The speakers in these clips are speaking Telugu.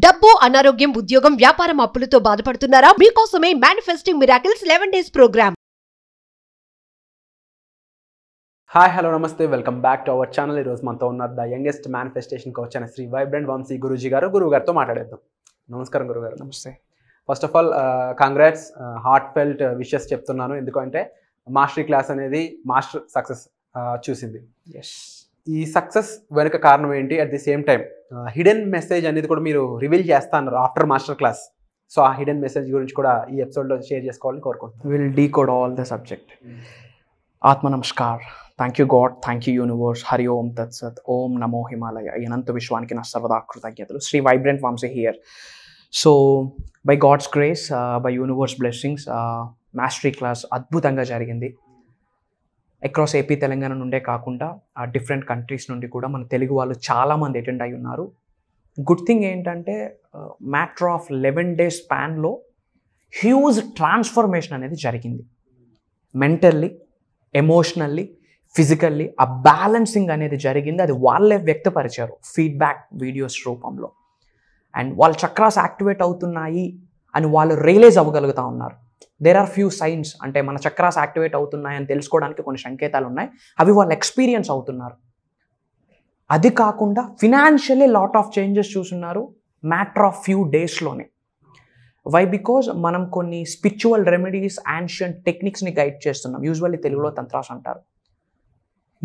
డబ్బు, అనారోగ్యం, ఉద్యోగం, వ్యాపారం, అప్పులతో బాధపడుతున్నారా? మీకోసమే manifesting miracles 11 days programme. Hi hello నమస్తే, welcome back to our channel. ఈరోజు మనతో ఉన్నారు ద యంగెస్ట్ మేనిఫెస్టేషన్ కోచ్ అయిన శ్రీ వైబ్రెంట్ వంశీ గురూజీ గారు. గురువు గారితో మాట్లాడేద్దాం. నమస్కారం గురుగారు. నమస్తే. First of all congrats, heartfelt wishes చెప్తున్నాను. ఎందుకంటే మాస్టరీ క్లాస్ అనేది మాస్టర్ సక్సెస్ చూసింది. ఈ సక్సెస్ వెనుక కారణం ఏంటి? At the same time hidden message అనేది కూడా మీరు రివీల్ చేస్తా అన్నారు ఆఫ్టర్ మాస్టర్ క్లాస్. సో ఆ హిడెన్ మెసేజ్ గురించి కూడా ఈ ఎపిసోడ్లో షేర్ చేసుకోవాలని కోరుకుంటున్నాను. Will decode all the subject. ఆత్మ నమస్కార్. Thank you God, thank you universe. Hari Om తత్సత్. ఓం నమో హిమాలయ. అనంత విశ్వానికి నా సర్వదా కృతజ్ఞతలు. Sri vibrant Vamshi here. So by God's grace, by universe blessings, mastery class అద్భుతంగా జరిగింది. అక్రాస్ ఏపీ తెలంగాణ నుండే కాకుండా డిఫరెంట్ కంట్రీస్ నుండి కూడా మన తెలుగు వాళ్ళు చాలామంది అటెండ్ అయి ఉన్నారు. గుడ్ థింగ్ ఏంటంటే మ్యాటర్ ఆఫ్ 11 days స్పాన్లో హ్యూజ్ ట్రాన్స్ఫర్మేషన్ అనేది జరిగింది. మెంటల్లీ, ఎమోషనల్లీ, ఫిజికల్లీ ఆ బ్యాలెన్సింగ్ అనేది జరిగింది. అది వాళ్ళే వ్యక్తపరిచారు ఫీడ్బ్యాక్ వీడియోస్ రూపంలో. అండ్ వాళ్ళ చక్రాస్ యాక్టివేట్ అవుతున్నాయి అని వాళ్ళు రియలైజ్ అవ్వగలుగుతూ ఉన్నారు. దేర్ ఆర్ ఫ్యూ సైన్స్, అంటే మన చక్రాస్ యాక్టివేట్ అవుతున్నాయని తెలుసుకోవడానికి కొన్ని సంకేతాలు ఉన్నాయి. అవి వాళ్ళు ఎక్స్పీరియన్స్ అవుతున్నారు. అది కాకుండా ఫినాన్షియల్లీ లాట్ ఆఫ్ చేంజెస్ చూస్తున్నారు మ్యాటర్ ఆఫ్ ఫ్యూ డేస్లోనే. వై? బికాజ్ మనం కొన్ని స్పిరిచువల్ రెమెడీస్, యాన్షియంట్ టెక్నిక్స్ని గైడ్ చేస్తున్నాం. యూజువల్లీ తెలుగులో తంత్రాస్ అంటారు.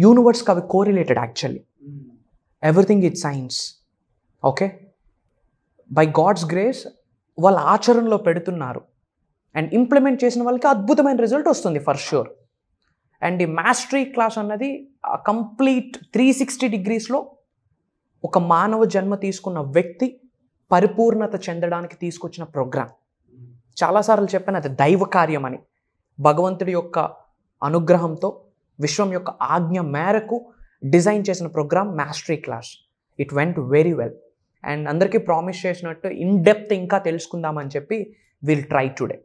యూనివర్స్కి అవి correlated actually. Everything it science. Okay, by God's grace వాళ్ళ ఆచరణలో పెడుతున్నారు. అండ్ ఇంప్లిమెంట్ చేసిన వాళ్ళకి అద్భుతమైన రిజల్ట్ వస్తుంది ఫర్ షూర్. అండ్ ఈ మాస్టరీ క్లాస్ అన్నది కంప్లీట్ 360 degreesలో ఒక మానవ జన్మ తీసుకున్న వ్యక్తి పరిపూర్ణత చెందడానికి తీసుకొచ్చిన ప్రోగ్రామ్. చాలాసార్లు చెప్పాను, అది దైవ కార్యం అని. భగవంతుడి యొక్క అనుగ్రహంతో, విశ్వం యొక్క ఆజ్ఞ మేరకు డిజైన్ చేసిన program mastery class. It went very well. And అందరికీ ప్రామిస్ చేసినట్టు ఇన్ డెప్త్ ఇంకా తెలుసుకుందామని చెప్పి will try today.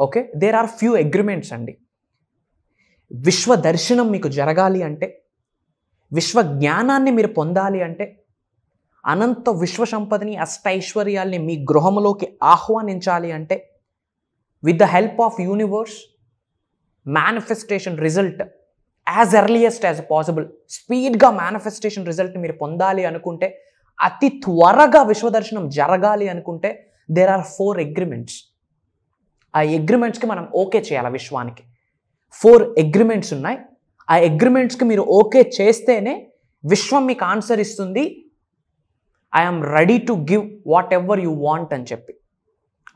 Okay, there are few agreements అండి. విశ్వ దర్శనం మీకు జరగాలి అంటే, విశ్వ జ్ఞానాన్ని మీరు పొందాలి అంటే, అనంత విశ్వ సంపదని, అష్టైశ్వర్యాల్ని మీ గృహంలోకి ఆహ్వానించాలి అంటే, with the help of universe manifestation result as earliest as possible, స్పీడ్గా మేనిఫెస్టేషన్ రిజల్ట్ని మీరు పొందాలి అనుకుంటే, అతి త్వరగా విశ్వదర్శనం జరగాలి అనుకుంటే, దేర్ ఆర్ 4 అగ్రిమెంట్స్. ఆ అగ్రిమెంట్స్కి మనం ఓకే చేయాలి. విశ్వానికి 4 అగ్రిమెంట్స్ ఉన్నాయి. ఆ అగ్రిమెంట్స్కి మీరు ఓకే చేస్తేనే విశ్వం మీకు ఆన్సర్ ఇస్తుంది. I'm ready to give what ever you want అని చెప్పి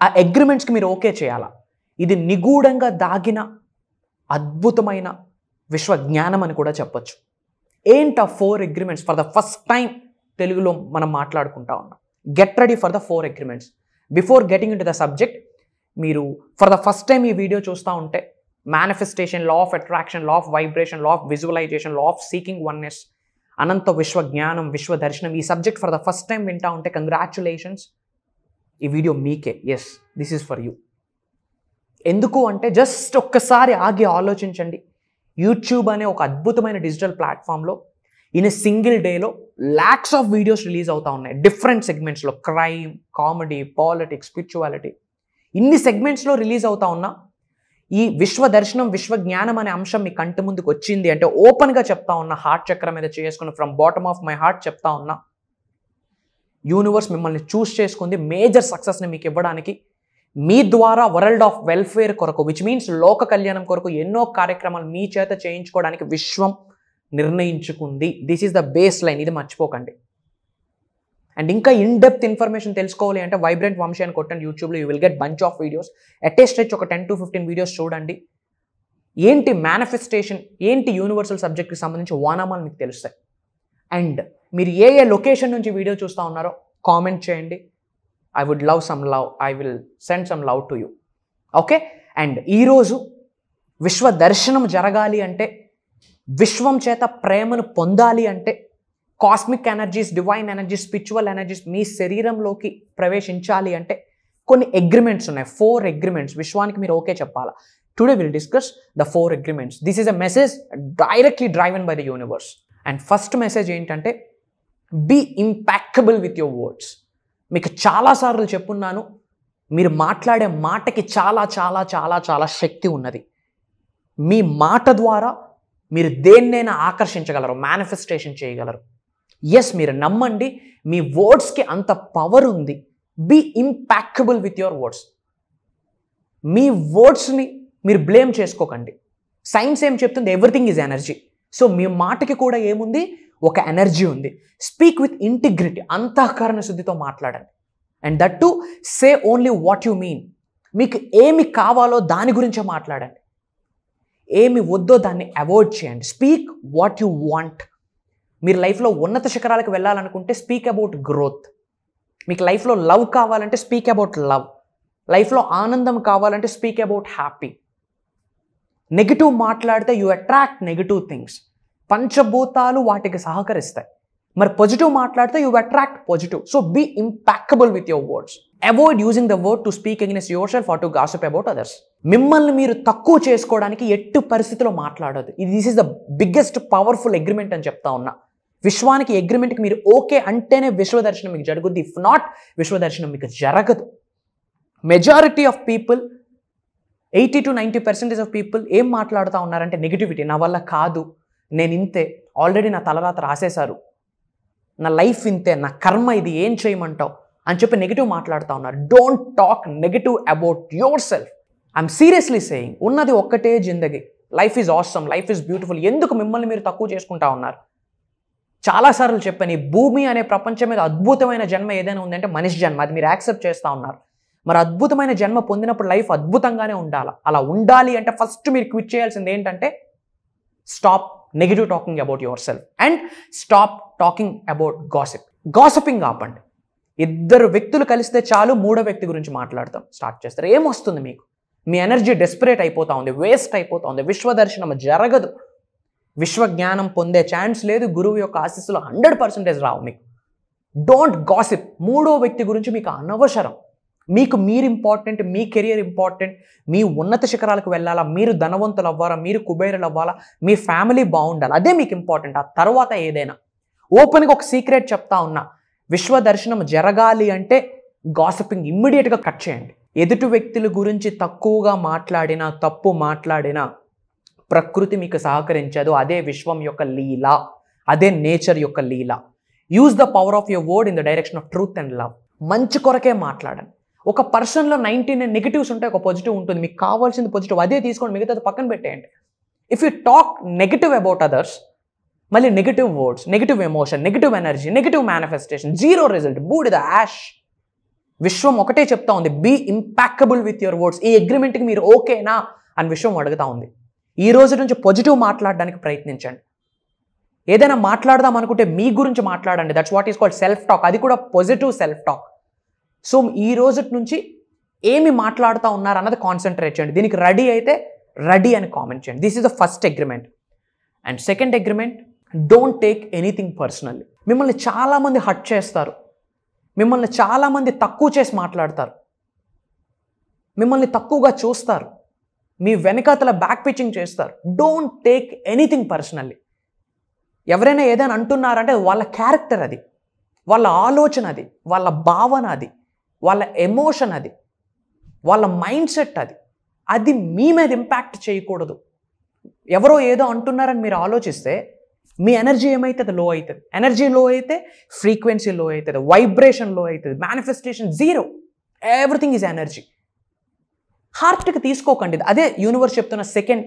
ఆ అగ్రిమెంట్స్కి మీరు ఓకే చేయాలా. ఇది నిగూఢంగా దాగిన అద్భుతమైన విశ్వ జ్ఞానం అని కూడా చెప్పచ్చు. ఏంటి ఆ 4 agreements? For the first time తెలుగులో మనం మాట్లాడుకుంటా ఉన్నాం. Get ready for the 4 agreements. Before getting into the subject, మీరు ఫర్ ద ఫస్ట్ టైం ఈ వీడియో చూస్తూ ఉంటే, manifestation, law of attraction, law of vibration, law of visualisation, law of seeking oneness, అనంత విశ్వ జ్ఞానం, విశ్వ దర్శనం, ఈ subject for the first time వింటా ఉంటే కంగ్రాచులేషన్స్. ఈ వీడియో మీకే. Yes, this is for you. ఎందుకు అంటే జస్ట్ ఒక్కసారి ఆగి ఆలోచించండి. యూట్యూబ్ అనే ఒక అద్భుతమైన డిజిటల్ ప్లాట్ఫామ్లో ఇన్ ఎ సింగిల్ డేలో లాక్స్ ఆఫ్ వీడియోస్ రిలీజ్ అవుతూ ఉన్నాయి. డిఫరెంట్ సెగ్మెంట్స్లో, క్రైమ్, కామెడీ, పాలిటిక్స్, స్పిరిచువాలిటీ, ఇన్ని సెగ్మెంట్స్లో రిలీజ్ అవుతా ఉన్నా ఈ విశ్వ దర్శనం, విశ్వ జ్ఞానం అనే అంశం మీ కంటి ముందుకు వచ్చింది అంటే, ఓపెన్గా చెప్తా ఉన్నా, హార్ట్ చక్రం మీద చేసుకుని from bottom of my heart చెప్తా ఉన్నా, యూనివర్స్ మిమ్మల్ని చూస్ చేసుకుంది మేజర్ సక్సెస్ని మీకు ఇవ్వడానికి. మీ ద్వారా వరల్డ్ ఆఫ్ వెల్ఫేర్ కొరకు, విచ్ మీన్స్ లోక కళ్యాణం కొరకు ఎన్నో కార్యక్రమాలు మీ చేత చేయించుకోవడానికి విశ్వం నిర్ణయించుకుంది. This is the base line. ఇది మర్చిపోకండి. అండ్ ఇంకా ఇన్ డెప్త్ ఇన్ఫర్మేషన్ తెలుసుకోవాలి అంటే వైబ్రెంట్ వంశీ అని కొట్టండి యూట్యూబ్లో. You will get bunch of videos. Attest ఒక 10 to 15 వీడియోస్ చూడండి. ఏంటి మేనిఫెస్టేషన్, ఏంటి యూనివర్సల్ సబ్జెక్ట్కి సంబంధించి వానామాలు మీకు తెలుస్తాయి. అండ్ మీరు ఏ లొకేషన్ నుంచి వీడియో చూస్తూ ఉన్నారో కామెంట్ చేయండి. I would love some love. I will send some love to you. Okay. And ఈరోజు విశ్వ దర్శనం జరగాలి అంటే, విశ్వం చేత ప్రేమను పొందాలి అంటే, cosmic energies, divine energies, spiritual energies మీ శరీరంలోకి ప్రవేశించాలి అంటే కొన్ని అగ్రిమెంట్స్ ఉన్నాయి. 4 అగ్రిమెంట్స్ విశ్వానికి మీరు ఓకే చెప్పాలా. Today will discuss the 4 agreements. This is a message directly driven by the universe. And first message ఏంటంటే, be impactable with your words. మీకు చాలాసార్లు చెప్పున్నాను, మీరు మాట్లాడే మాటకి చాలా చాలా చాలా చాలా శక్తి ఉన్నది. మీ మాట ద్వారా మీరు దేన్నైనా ఆకర్షించగలరు, మేనిఫెస్టేషన్ చేయగలరు. ఎస్, మీరు నమ్మండి, మీ వర్డ్స్కి అంత పవర్ ఉంది. Be impactable with your words. మీ వర్డ్స్ని మీరు బ్లేమ్ చేసుకోకండి. సైన్స్ ఏం చెప్తుంది? Everything is energy. సో మీ మాటకి కూడా ఏముంది? ఒక ఎనర్జీ ఉంది. స్పీక్ విత్ ఇంటిగ్రిటీ, అంతఃకరణ శుద్ధితో మాట్లాడండి. And that to say only what you mean. మీకు ఏమి కావాలో దాని గురించే మాట్లాడండి, ఏమి వద్దో దాన్ని అవాయిడ్ చేయండి. Speak what you want. మీరు లైఫ్లో ఉన్నత శిఖరాలకు వెళ్ళాలనుకుంటే స్పీక్ అబౌట్ గ్రోత్. మీకు లైఫ్లో లవ్ కావాలంటే స్పీక్ అబౌట్ లవ్. లైఫ్లో ఆనందం కావాలంటే స్పీక్ అబౌట్ హ్యాపీ. నెగిటివ్ మాట్లాడితే యు అట్రాక్ట్ నెగిటివ్ థింగ్స్. పంచభూతాలు వాటికి సహకరిస్తాయి. మరి పాజిటివ్ మాట్లాడితే you attract positive. So be impactable with your words. Avoid using the word to speak against yourself or to gossip about others. మిమ్మల్ని మీరు తక్కువ చేసుకోవడానికి ఎట్టి పరిస్థితిలో మాట్లాడదు. This is the biggest powerful agreement అని చెప్తా ఉన్నా. విశ్వానికి అగ్రిమెంట్కి మీరు ఓకే అంటేనే విశ్వదర్శనం మీకు జరుగుద్ది. ఇఫ్ నాట్, విశ్వదర్శనం మీకు జరగదు. Majority of people, 80 to 90% of people ఏం మాట్లాడుతూ ఉన్నారంటే నెగిటివిటీ. నా వల్ల కాదు, నేను ఇంతే, ఆల్రెడీ నా తలరాత రాసేశారు, నా లైఫ్ ఇంతే, నా కర్మ ఇది, ఏం చేయమంటావు అని చెప్పి నెగిటివ్ మాట్లాడుతూ ఉన్నారు. Don't talk negative about your self. I'm seriously saying, ఉన్నది ఒక్కటే జిందగీ. Life is awesome, life is beautiful. ఎందుకు మిమ్మల్ని మీరు తక్కువ చేసుకుంటా ఉన్నారు? చాలాసార్లు చెప్పాను, ఈ భూమి అనే ప్రపంచం మీద అద్భుతమైన జన్మ ఏదైనా ఉందంటే మనిషి జన్మ. అది మీరు యాక్సెప్ట్ చేస్తూ ఉన్నారు. మరి అద్భుతమైన జన్మ పొందినప్పుడు లైఫ్ అద్భుతంగానే ఉండాలి. అలా ఉండాలి అంటే ఫస్ట్ మీరు క్విట్ చేయాల్సింది ఏంటంటే stop negative talking about your self and stop talking about gossip. Gossiping ఆపండి. ఇద్దరు వ్యక్తులు కలిస్తే చాలు మూడో వ్యక్తి గురించి మాట్లాడతాం స్టార్ట్ చేస్తారు. ఏమొస్తుంది మీకు? మీ ఎనర్జీ డెస్పరేట్ అయిపోతూ ఉంది, వేస్ట్ అయిపోతూ ఉంది. విశ్వదర్శనం జరగదు. విశ్వజ్ఞానం పొందే ఛాన్స్ లేదు. గురువు యొక్క ఆశీస్సులు 100% రావు మీకు. Don't gossip. మూడో వ్యక్తి గురించి మీకు అనవసరం. మీకు మీరు ఇంపార్టెంట్, మీ కెరియర్ ఇంపార్టెంట్, మీ ఉన్నత శిఖరాలకు వెళ్ళాలా, మీరు ధనవంతులు అవ్వాలా, మీరు కుబేరులు అవ్వాలా, మీ ఫ్యామిలీ బాగుండాలి, అదే మీకు ఇంపార్టెంట్. ఆ తర్వాత ఏదైనా. ఓపెన్గా ఒక సీక్రెట్ చెప్తా ఉన్నా, విశ్వదర్శనం జరగాలి అంటే గాసిపింగ్ ఇమ్మీడియట్గా కట్ చేయండి. ఎదుటి వ్యక్తుల గురించి తక్కువగా మాట్లాడినా, తప్పు మాట్లాడినా ప్రకృతి మీకు సహకరించదు. అదే విశ్వం యొక్క లీల, అదే నేచర్ యొక్క లీల. Use the power of your word in the direction of truth and love. మంచి కొరకే మాట్లాడండి. ఒక పర్సన్లో 99 నెగిటివ్స్ ఉంటాయి, ఒక పాజిటివ్ ఉంటుంది. మీకు కావాల్సింది పాజిటివ్, అదే తీసుకోండి, మిగతాది పక్కన పెట్టేయండి. If you talk negative about others, మళ్ళీ negative words, negative emotion, negative energy, negative manifestation, zero result, బూడిద, యాష్. విశ్వం ఒకటే చెప్తా ఉంది, be impactable with your words. ఈ అగ్రిమెంట్కి మీరు ఓకేనా అని విశ్వం అడుగుతా ఉంది. ఈ రోజు నుంచి పాజిటివ్ మాట్లాడడానికి ప్రయత్నించండి. ఏదైనా మాట్లాడదాం అనుకుంటే మీ గురించి మాట్లాడండి. That's what is called self talk. అది కూడా పాజిటివ్ సెల్ఫ్ టాక్. సో ఈ రోజు నుంచి ఏమి మాట్లాడుతూ ఉన్నారు అన్నది కాన్సన్ట్రేట్ చేయండి. దీనికి రెడీ అయితే రెడీ అని కామెంట్ చేయండి. This is the first agreement. And second agreement, don't take anything personally. మిమ్మల్ని చాలామంది హర్ట్ చేస్తారు, మిమ్మల్ని చాలామంది తక్కువ చేసి మాట్లాడతారు, మిమ్మల్ని తక్కువగా చూస్తారు, మీ వెనకాతల బ్యాక్ పిచ్చింగ్ చేస్తారు. Don't take anything personally. ఎవరైనా ఏదైనా అంటున్నారంటే వాళ్ళ క్యారెక్టర్ అది, వాళ్ళ ఆలోచన అది, వాళ్ళ భావన అది, వాళ్ళ ఎమోషన్ అది, వాళ్ళ మైండ్ సెట్ అది. అది మీ మీద ఇంపాక్ట్ చేయకూడదు. ఎవరో ఏదో అంటున్నారని మీరు ఆలోచిస్తే మీ ఎనర్జీ ఏమవుతుంది? లో అవుతుంది. ఎనర్జీ లో అయితే ఫ్రీక్వెన్సీ లో అవుతుంది, వైబ్రేషన్ లో అవుతుంది, manifestation zero. Everything is energy. హార్ట్కి తీసుకోకండి. అదే యూనివర్స్ చెప్తున్న second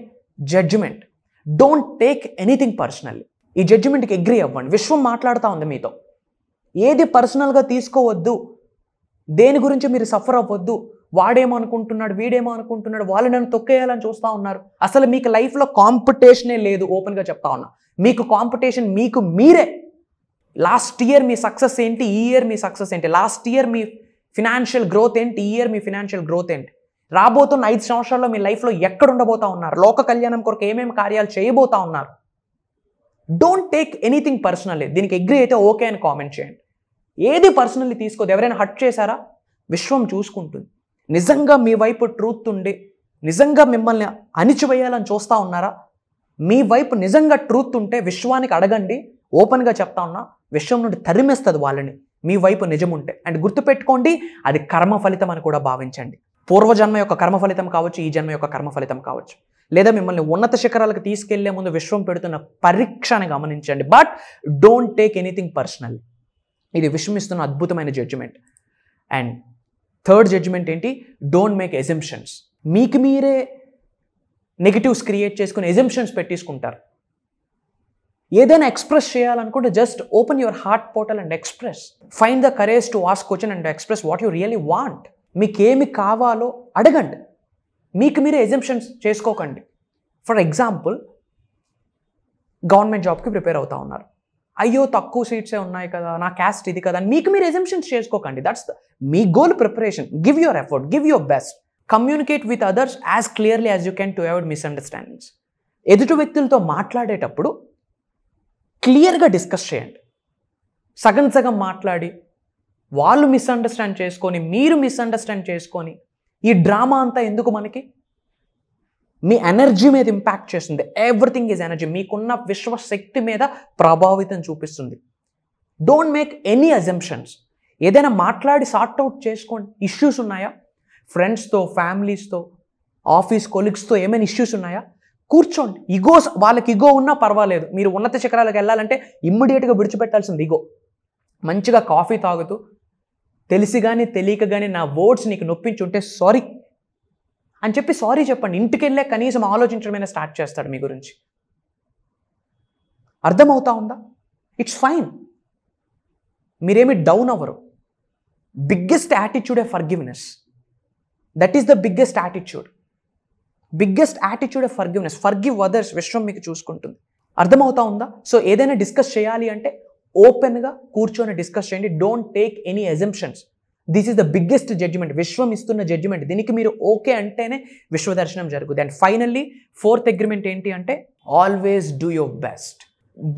judgement. Don't take anything personally. ఈ జడ్జిమెంట్కి అగ్రీ అవ్వండి. విశ్వం మాట్లాడుతూ ఉంది మీతో. ఏది పర్సనల్గా తీసుకోవద్దు. దేని గురించి మీరు సఫర్ అవ్వద్దు. వాడేమో అనుకుంటున్నాడు, వీడేమో అనుకుంటున్నాడు, వాళ్ళు నన్ను తొక్కేయాలని చూస్తూ ఉన్నారు. అసలు మీకు లైఫ్లో కాంపిటీషనే లేదు. ఓపెన్గా చెప్తా ఉన్నా, మీకు కాంపిటీషన్ మీకు మీరే. లాస్ట్ ఇయర్ మీ సక్సెస్ ఏంటి, ఈ ఇయర్ మీ సక్సెస్ ఏంటి? లాస్ట్ ఇయర్ మీ ఫినాన్షియల్ గ్రోత్ ఏంటి, ఈ ఇయర్ మీ ఫినాన్షియల్ గ్రోత్ ఏంటి? రాబోతున్న 5 సంవత్సరాల్లో మీ లైఫ్లో ఎక్కడ ఉండబోతా ఉన్నారు? లోక కళ్యాణం కొరకు ఏమేమి కార్యాలు చేయబోతా ఉన్నారు? Don't take anything personally. దీనికి అగ్రీ అయితే ఓకే అని కామెంట్ చేయండి. ఏది పర్సనల్లీ తీసుకోదు. ఎవరైనా హర్ట్ చేశారా? విశ్వం చూసుకుంటుంది. నిజంగా మీ వైపు ట్రూత్ ఉండి నిజంగా మిమ్మల్ని అణిచివేయాలని చూస్తూ ఉన్నారా? మీ వైపు నిజంగా ట్రూత్ ఉంటే విశ్వానికి అడగండి. ఓపెన్గా చెప్తా ఉన్నా, విశ్వం నుండి తరిమేస్తుంది వాళ్ళని. మీ వైపు నిజం ఉంటే. అండ్ గుర్తుపెట్టుకోండి, అది కర్మ ఫలితం అని కూడా భావించండి. పూర్వజన్మ యొక్క కర్మ ఫలితం కావచ్చు, ఈ జన్మ యొక్క కర్మ ఫలితం కావచ్చు, లేదా మిమ్మల్ని ఉన్నత శిఖరాలకు తీసుకెళ్లే ముందు విశ్వం పెడుతున్న పరీక్షని గమనించండి. But don't take anything personal. ఇది విశ్వం ఇస్తున్న అద్భుతమైన జడ్జిమెంట్. అండ్ థర్డ్ జడ్జిమెంట్ ఏంటి? Don't make assumptions. మీకు మీరే నెగిటివ్స్ క్రియేట్ చేసుకుని ఎజంప్షన్స్ పెట్టేసుకుంటారు. ఏదైనా ఎక్స్ప్రెస్ చేయాలనుకుంటే just open your heart portal and express. Find the courage to ask question and express what you really want. మీకేమి కావాలో అడగండి. మీకు మీరే ఎజంప్షన్స్ చేసుకోకండి. ఫర్ ఎగ్జాంపుల్, గవర్నమెంట్ జాబ్కి ప్రిపేర్ అవుతా ఉన్నారు. అయ్యో తక్కువ సీట్సే ఉన్నాయి కదా, నా క్యాస్ట్ ఇది కదా అని మీకు మీరు ఎజంప్షన్స్ చేసుకోకండి. That's me goal preparation. Give your effort, give your best. Communicate with others as clearly as you can to avoid misunderstandings. ఎదుటి వ్యక్తులతో మాట్లాడేటప్పుడు క్లియర్గా డిస్కస్ చేయండి. సగం సగం మాట్లాడి వాళ్ళు మిస్అండర్స్టాండ్ చేసుకొని మీరు మిస్అండర్స్టాండ్ చేసుకొని ఈ డ్రామా అంతా ఎందుకు? మనకి మీ ఎనర్జీ మీద ఇంపాక్ట్ చేస్తుంది. Everything is energy. మీకున్న విశ్వశక్తి మీద ప్రభావితం చూపిస్తుంది. Don't make any assumptions. ఏదైనా మాట్లాడి సార్ట్ అవుట్ చేసుకోండి. ఇష్యూస్ ఉన్నాయా? ఫ్రెండ్స్తో, ఫ్యామిలీస్తో, ఆఫీస్ కొలీగ్స్తో ఏమైనా ఇష్యూస్ ఉన్నాయా? కూర్చోండి. వాళ్ళకి ఇగో ఉన్నా పర్వాలేదు. మీరు ఉన్నత శిఖరాలకు వెళ్ళాలంటే ఇమ్మీడియట్గా విడిచిపెట్టాల్సింది ఇగో. మంచిగా కాఫీ తాగుతూ తెలిసి కానీ తెలియక కానీ నా వర్డ్స్ నీకు నొప్పించుంటే సారీ అని చెప్పి సారీ చెప్పండి. ఇంటికి వెళ్ళే కనీసం ఆలోచించడమైనా స్టార్ట్ చేస్తాడు మీ గురించి. అర్థమవుతా ఉందా? It's fine. మీరేమి డౌన్ అవ్వరు. బిగ్గెస్ట్ యాటిట్యూడే forgiveness. That is the biggest attitude. Biggest యాటిట్యూడే ఫర్గివ్నెస్. Forgive others. విశ్వం మీకు చూసుకుంటుంది. అర్థమవుతా ఉందా? సో ఏదైనా డిస్కస్ చేయాలి అంటే ఓపెన్గా కూర్చొని డిస్కస్ చేయండి. Don't take any assumptions. This is the biggest judgement. విశ్వం ఇస్తున్న జడ్జిమెంట్. దీనికి మీరు ఓకే అంటేనే విశ్వదర్శనం జరుగుతుంది. అండ్ ఫైనల్లీ ఫోర్త్ అగ్రిమెంట్ ఏంటి అంటే always do your best.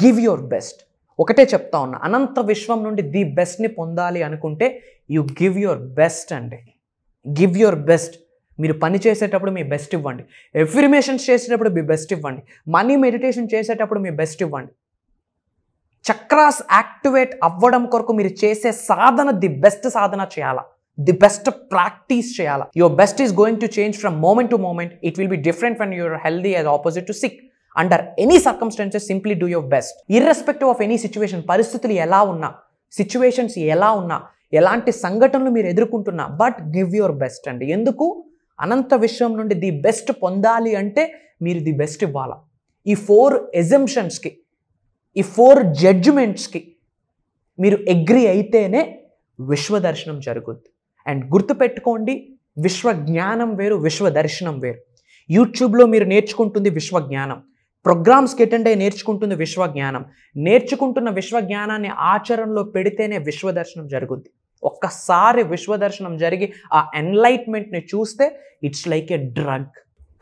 Give your best. ఒకటే చెప్తా ఉన్నా, అనంత విశ్వం నుండి ది బెస్ట్ని పొందాలి అనుకుంటే యు గివ్ యువర్ బెస్ట్ అండి. Give your best. మీరు పని చేసేటప్పుడు మీ బెస్ట్ ఇవ్వండి. ఎఫర్మేషన్స్ చేసేటప్పుడు మీ బెస్ట్ ఇవ్వండి. మనీ మెడిటేషన్ చేసేటప్పుడు మీ బెస్ట్ ఇవ్వండి. చక్రాస్ యాక్టివేట్ అవ్వడం కొరకు మీరు చేసే సాధన ది బెస్ట్ సాధన చేయాలా. ది బెస్ట్ ప్రాక్టీస్ చేయాలా. Your best is going to change from moment to moment. It will be different when you're healthy as opposite to sick. Under any circumstances simply do your best. Irrespective of any situation. పరిస్థితులు ఎలా ఉన్నా, సిచ్యువేషన్స్ ఎలా ఉన్నా, ఎలాంటి సంఘటనలు మీరు ఎదుర్కొంటున్నా, బట్ గివ్ యువర్ బెస్ట్ అండి. ఎందుకు? అనంత విశ్వం నుండి ది బెస్ట్ పొందాలి అంటే మీరు ది బెస్ట్ ఇవ్వాలా. ఈ 4 ఎజంప్షన్స్కి, ఈ 4 జడ్జిమెంట్స్కి మీరు అగ్రి అయితేనే విశ్వదర్శనం జరుగుద్ది. అండ్ గుర్తుపెట్టుకోండి, విశ్వజ్ఞానం వేరు, విశ్వదర్శనం వేరు. యూట్యూబ్లో మీరు నేర్చుకుంటుంది విశ్వజ్ఞానం. ప్రోగ్రామ్స్కి అటెండ్ అయ్యి నేర్చుకుంటుంది విశ్వజ్ఞానం. నేర్చుకుంటున్న విశ్వజ్ఞానాన్ని ఆచరణలో పెడితేనే విశ్వదర్శనం జరుగుద్ది. ఒక్కసారి విశ్వదర్శనం జరిగి ఆ ఎన్లైట్మెంట్ని చూస్తే it's like a drug.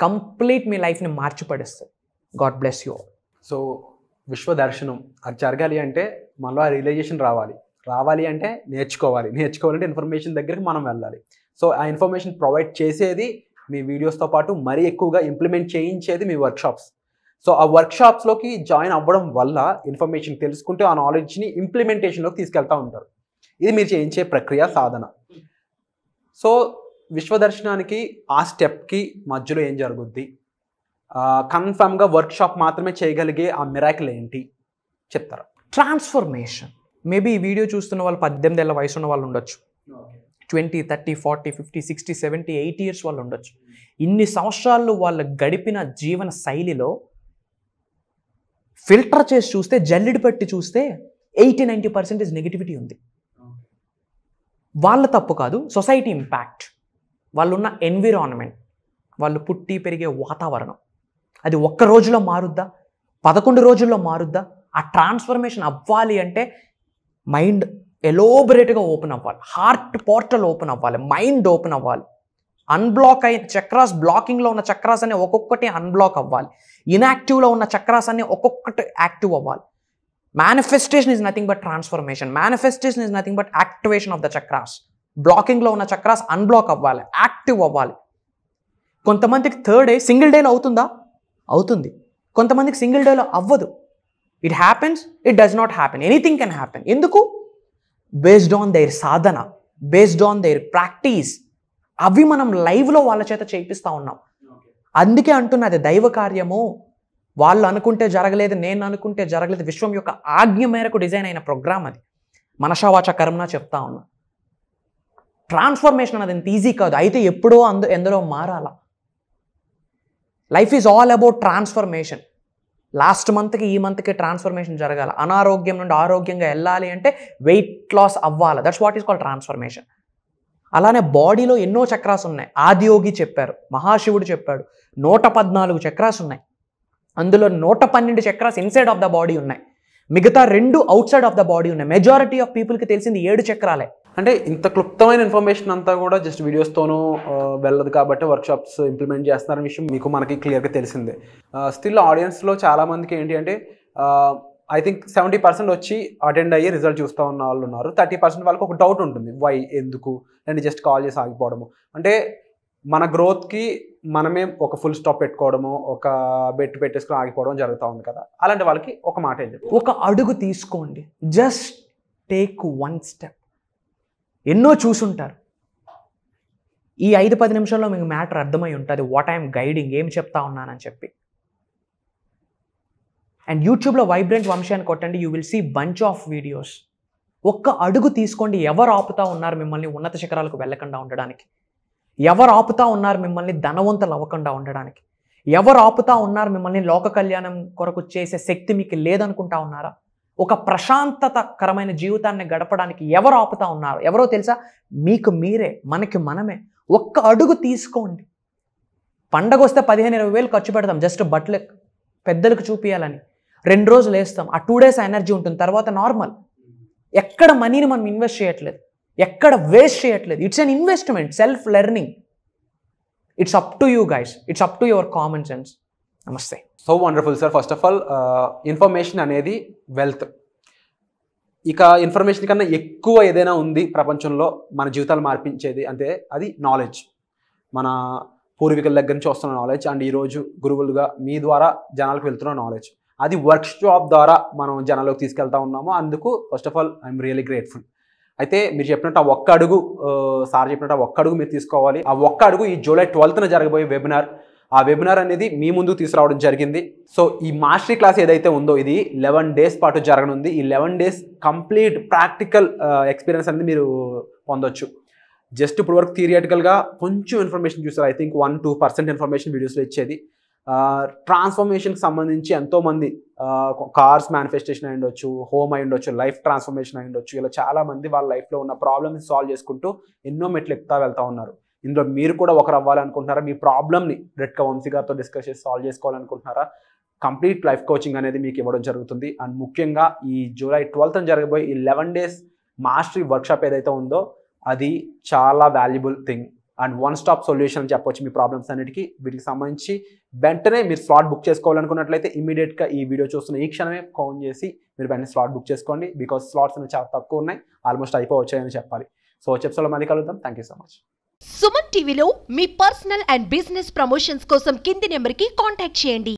Complete మీ లైఫ్ని మార్చిపడేస్తుంది. God bless you all. So విశ్వదర్శనం అది జరగాలి అంటే మనలో ఆ రియలైజేషన్ రావాలి అంటే నేర్చుకోవాలంటే ఇన్ఫర్మేషన్ దగ్గరికి మనం వెళ్ళాలి. సో ఆ ఇన్ఫర్మేషన్ ప్రొవైడ్ చేసేది మీ వీడియోస్తో పాటు మరీ ఎక్కువగా ఇంప్లిమెంట్ చేయించేది మీ వర్క్షాప్స్. సో ఆ వర్క్షాప్స్లోకి జాయిన్ అవ్వడం వల్ల ఇన్ఫర్మేషన్ తెలుసుకుంటూ ఆ నాలెడ్జ్ని ఇంప్లిమెంటేషన్లోకి తీసుకెళ్తూ ఉంటారు. ఇది మీరు చేయించే ప్రక్రియ, సాధన. సో విశ్వదర్శనానికి ఆ స్టెప్కి మధ్యలో ఏం జరుగుద్ది? కన్ఫర్మ్గా వర్క్షాప్ మాత్రమే చేయగలిగే ఆ మిరాకిల్ ఏంటి చెప్తారా? ట్రాన్స్ఫర్మేషన్. మేబీ ఈ వీడియో చూస్తున్న వాళ్ళు 18 ఏళ్ళ వయసు ఉన్న వాళ్ళు ఉండొచ్చు. 20, 30, 40, 50, 60, 70, 80 ఇయర్స్ వాళ్ళు ఉండొచ్చు. ఇన్ని సంవత్సరాలు వాళ్ళు గడిపిన జీవన శైలిలో ఫిల్టర్ చేసి చూస్తే, జల్లెడి పెట్టి చూస్తే 80-90% నెగిటివిటీ ఉంది. వాళ్ళ తప్పు కాదు, సొసైటీ ఇంపాక్ట్, వాళ్ళున్న ఎన్విరాన్మెంట్, వాళ్ళు పుట్టి పెరిగే వాతావరణం. అది ఒక్క రోజులో మారుద్దా? 11 రోజుల్లో మారుద్దా? ఆ ట్రాన్స్ఫర్మేషన్ అవ్వాలి అంటే మైండ్ ఎలోబరేట్గా ఓపెన్ అవ్వాలి, హార్ట్ పోర్టల్ ఓపెన్ అవ్వాలి, మైండ్ ఓపెన్ అవ్వాలి. అన్బ్లాక్ అయిన చక్రాస్, బ్లాకింగ్లో ఉన్న చక్రాస్ అన్ని ఒక్కొక్కటి అన్బ్లాక్ అవ్వాలి. ఇన్యాక్టివ్లో ఉన్న చక్రాస్ అన్ని ఒక్కొక్కటి యాక్టివ్ అవ్వాలి. Manifestation is nothing but transformation. Manifestation is nothing but activation of the chakras. బ్లాకింగ్లో ఉన్న చక్రాస్ అన్బ్లాక్ అవ్వాలి, యాక్టివ్ అవ్వాలి. కొంతమందికి థర్డ్ డే సింగిల్ డేలో అవుతుందా? అవుతుంది. కొంతమందికి సింగిల్ డేలో అవ్వదు. It happens, it does not happen. Anything can happen. ఎందుకు? Based on their sadhana, based on their practice, అవి మనం లైవ్లో వాళ్ళ చేత చేయిస్తూ ఉన్నాం. అందుకే అంటున్నది దైవ కార్యము. వాళ్ళు అనుకుంటే జరగలేదు, నేను అనుకుంటే జరగలేదు, విశ్వం యొక్క ఆజ్ఞ మేరకు డిజైన్ అయిన ప్రోగ్రామ్ అది. మనషావాచ కర్మన చెప్తా ఉన్నా. ట్రాన్స్ఫర్మేషన్ అనేది అంత ఈజీ కాదు, అయితే ఎప్పుడో ఎందులో మారాల. Life is all about transformation. Last మంత్కి ఈ మంత్కి ట్రాన్స్ఫర్మేషన్ జరగాల. అనారోగ్యం నుండి ఆరోగ్యంగా వెళ్ళాలి అంటే వెయిట్ లాస్ అవ్వాలి. That's what is called transformation. అలానే బాడీలో ఎన్నో చక్రాస్ ఉన్నాయి. ఆదియోగి చెప్పారు, మహాశివుడు చెప్పాడు, 114 చక్రాస్ ఉన్నాయి. అందులో 112 chakras inside of the body ఉన్నాయి, మిగతా 2 out side of the body ఉన్నాయి. మెజారిటీ ఆఫ్ పీపుల్కి తెలిసింది 7 చక్రాలే. అంటే ఇంత క్లుప్తమైన ఇన్ఫర్మేషన్ అంతా కూడా జస్ట్ వీడియోస్తోనూ వెళ్ళదు కాబట్టి వర్క్షాప్స్ ఇంప్లిమెంట్ చేస్తున్నారనే విషయం మీకు మనకి క్లియర్గా తెలిసిందే. స్టిల్ ఆడియన్స్లో చాలామందికి ఏంటి అంటే ఐ థింక్ 70% వచ్చి అటెండ్ అయ్యి రిజల్ట్ చూస్తూ ఉన్న వాళ్ళు ఉన్నారు. 30% వాళ్ళకి ఒక డౌట్ ఉంటుంది, వై, ఎందుకు, అండ్ జస్ట్ కాల్ చేసి ఆగిపోవడము. అంటే మన గ్రోత్కి మనమే ఒక ఫుల్ స్టాప్ పెట్టుకోవడము, ఒక బెట్ పెట్టేసుకుని ఆగిపోవడం జరుగుతూ ఉంది కదా. అలాంటి వాళ్ళకి ఒక మాట ఏంటి, ఒక అడుగు తీసుకోండి. Just take 1 step. ఎన్నో చూసుంటారు. ఈ 5-10 నిమిషాల్లో మీకు మ్యాటర్ అర్థమై ఉంటుంది, వాట్ ఐఎమ్ గైడింగ్, ఏం చెప్తా ఉన్నానని చెప్పి. అండ్ యూట్యూబ్లో వైబ్రెంట్ వంశీ అని కొట్టండి, you will see bunch of videos. ఒక్క అడుగు తీసుకోండి. ఎవరు ఆపుతా ఉన్నారు మిమ్మల్ని ఉన్నత శిఖరాలకు వెళ్ళకుండా ఉండడానికి? ఎవరు ఆపుతా ఉన్నారు మిమ్మల్ని ధనవంతులు అవ్వకుండా ఉండడానికి? ఎవరు ఆపుతా ఉన్నారు మిమ్మల్ని లోక కళ్యాణం కొరకు చేసే శక్తి మీకు లేదనుకుంటా ఉన్నారా? ఒక ప్రశాంతతకరమైన జీవితాన్ని గడపడానికి ఎవరు ఆపుతా ఉన్నారు? ఎవరో తెలుసా? మీకు మీరే, మనకి మనమే. ఒక్క అడుగు తీసుకోండి. పండగ వస్తే 15-20 వేలు ఖర్చు పెడతాం జస్ట్ బట్టలు పెద్దలకు చూపించాలని. 2 రోజులు వేస్తాం, ఆ 2 డేస్ ఎనర్జీ ఉంటుంది, తర్వాత నార్మల్. ఎక్కడ మనీని మనం ఇన్వెస్ట్ చేయట్లేదు, ఎక్కడ వేస్ట్ చేయట్లేదు. It's an investment, self learning. It's up to you guys, it's up to your common sense. నమస్తే. So wonderful sir. First of all information అనేది వెల్త్. ఇక ఇన్ఫర్మేషన్ కన్నా ఎక్కువ ఏదైనా ఉంది ప్రపంచంలో మన జీవితాలు మార్పించేది అంటే అది నాలెడ్జ్. మన పూర్వీకుల దగ్గర నుంచి వస్తున్న నాలెడ్జ్, అండ్ ఈరోజు గురువులుగా మీ ద్వారా జనాలకు వెళ్తున్న నాలెడ్జ్, అది వర్క్ షాప్ ద్వారా మనం జనాలకు తీసుకెళ్తా ఉన్నాము. అందుకు first of all I'm really grateful. అయితే మీరు చెప్పినట్టు ఆ ఒక్క అడుగు, సార్ చెప్పినట్టు ఆ ఒక్క అడుగు మీరు తీసుకోవాలి. ఆ ఒక్క అడుగు ఈ జూలై 12న జరగబోయే వెబినార్, ఆ వెబినార్ అనేది మీ ముందుకు తీసుకురావడం జరిగింది. సో ఈ మాస్టరీ క్లాస్ ఏదైతే ఉందో ఇది 11 డేస్ పాటు జరగనుంది. ఈ 11 డేస్ కంప్లీట్ ప్రాక్టికల్ ఎక్స్పీరియన్స్ అనేది మీరు పొందొచ్చు. జస్ట్ ఇప్పుడు వరకు థియరిటికల్గా కొంచెం ఇన్ఫర్మేషన్ చూస్తారు. ఐ థింక్ 1-2% ఇన్ఫర్మేషన్ వీడియోస్లో ఇచ్చేది. ట్రాన్స్ఫర్మేషన్కి సంబంధించి ఎంతోమంది కార్స్ మ్యానిఫెస్టేషన్ అయి ఉండొచ్చు, హోమ్ అయి ఉండొచ్చు, లైఫ్ ట్రాన్స్ఫర్మేషన్ అయి ఉండొచ్చు, ఇలా చాలామంది వాళ్ళ లైఫ్లో ఉన్న ప్రాబ్లమ్ని సాల్వ్ చేసుకుంటూ ఎన్నో మెట్లు ఎక్కుతా వెళ్తూ ఉన్నారు. ఇందులో మీరు కూడా ఒకరు అవ్వాలనుకుంటున్నారా? మీ ప్రాబ్లమ్ని డైరెక్ట్గా వంశీ గారితో డిస్కస్ చేసి సాల్వ్ చేసుకోవాలనుకుంటున్నారా? కంప్లీట్ లైఫ్ కోచింగ్ అనేది మీకు ఇవ్వడం జరుగుతుంది. అండ్ ముఖ్యంగా ఈ జూలై 12న జరగబోయే ఈ 11 డేస్ మాస్టరీ వర్క్షాప్ ఏదైతే ఉందో అది చాలా valuable thing and one stop solution అని చెప్పొచ్చు మీ ప్రాబ్లమ్స్ అన్నిటికీ. వీటికి సంబంధించి వెంటనే మీరు స్లాట్ బుక్ చేసుకోవాలనుకున్నట్లయితే ఇమీడియట్గా ఈ వీడియో చూస్తున్న ఈ క్షణమే ఫోన్ చేసి మీరు వెంటనే స్లాట్ బుక్ చేసుకోండి. బికాస్ స్లాట్స్ అనేవి చాలా తక్కువ ఉన్నాయి, ఆల్మోస్ట్ అయిపోవచ్చాయని చెప్పాలి. సో చెప్స్లో మళ్ళీ కలుద్దాం. Thank you so much. Suman టీవీలో మీ పర్సనల్ అండ్ బిజినెస్ ప్రమోషన్స్ కోసం కింది నెంబర్కి కాంటాక్ట్ చేయండి.